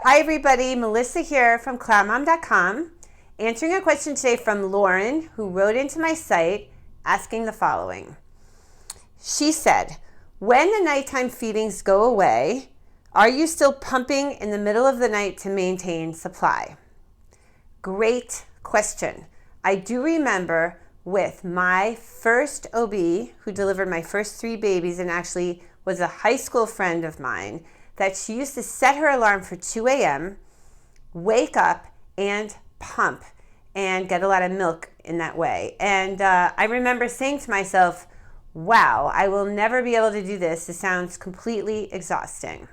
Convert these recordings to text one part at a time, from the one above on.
Hi everybody, Melissa here from CloudMom.com, answering a question today from Lauren, who wrote into my site asking the following. She said, when the nighttime feedings go away, are you still pumping in the middle of the night to maintain supply? Great question. I do remember with my first OB who delivered my first 3 babies and actually was a high school friend of mine, that she used to set her alarm for 2 a.m., wake up and pump and get a lot of milk in that way. And I remember saying to myself, wow, I will never be able to do this. This sounds completely exhausting.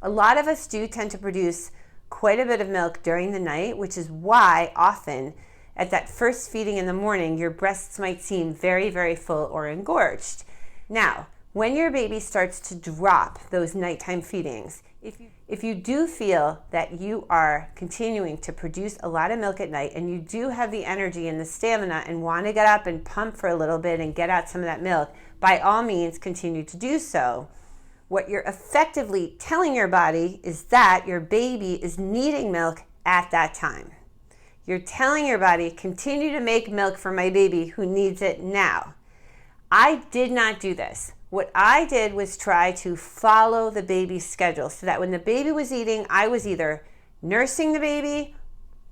A lot of us do tend to produce quite a bit of milk during the night, which is why often at that first feeding in the morning, your breasts might seem very, very full or engorged. Now, when your baby starts to drop those nighttime feedings, if you do feel that you are continuing to produce a lot of milk at night and you do have the energy and the stamina and want to get up and pump for a little bit and get out some of that milk, by all means continue to do so. What you're effectively telling your body is that your baby is needing milk at that time. You're telling your body, continue to make milk for my baby who needs it now. I did not do this. What I did was try to follow the baby's schedule so that when the baby was eating, I was either nursing the baby,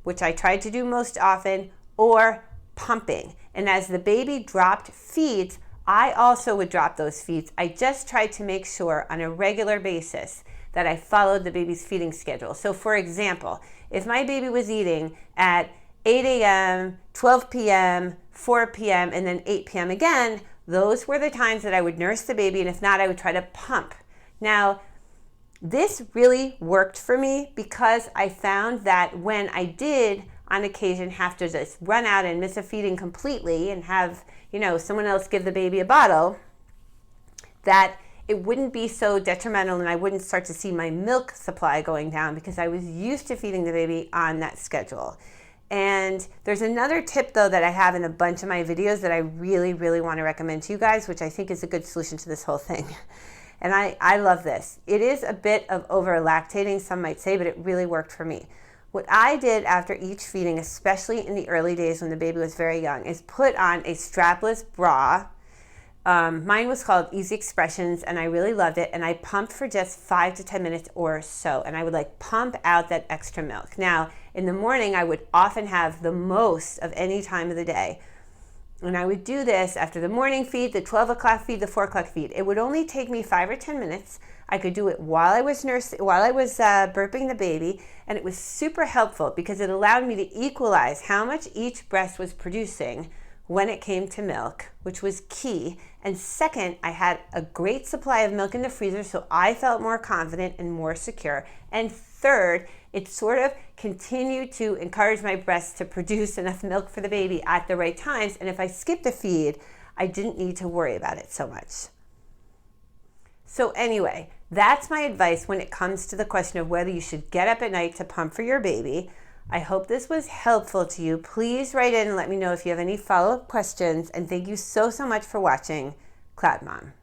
which I tried to do most often, or pumping. And as the baby dropped feeds, I also would drop those feeds. I just tried to make sure on a regular basis that I followed the baby's feeding schedule. So for example, if my baby was eating at 8 a.m., 12 p.m., 4 p.m., and then 8 p.m. again, those were the times that I would nurse the baby, and if not, I would try to pump. Now, this really worked for me because I found that when I did on occasion have to just run out and miss a feeding completely and have, someone else give the baby a bottle, that it wouldn't be so detrimental and I wouldn't start to see my milk supply going down because I was used to feeding the baby on that schedule. And there's another tip though that I have in a bunch of my videos that I really, really want to recommend to you guys, which I think is a good solution to this whole thing. And I love this. It is a bit of over lactating, some might say, but it really worked for me. What I did after each feeding, especially in the early days when the baby was very young, is put on a strapless bra. Mine was called Easy Expressions and I really loved it, and I pumped for just 5 to 10 minutes or so, and I would pump out that extra milk. Now in the morning I would often have the most of any time of the day, and I would do this after the morning feed, the 12 o'clock feed, the 4 o'clock feed. It would only take me 5 or 10 minutes. I could do it while I was burping the baby, and it was super helpful because it allowed me to equalize how much each breast was producing when it came to milk, which was key. And second, I had a great supply of milk in the freezer, so I felt more confident and more secure. And third, it sort of continued to encourage my breasts to produce enough milk for the baby at the right times. And if I skipped a feed, I didn't need to worry about it so much. So anyway, that's my advice when it comes to the question of whether you should get up at night to pump for your baby. I hope this was helpful to you. Please write in and let me know if you have any follow-up questions. And thank you so much for watching CloudMom.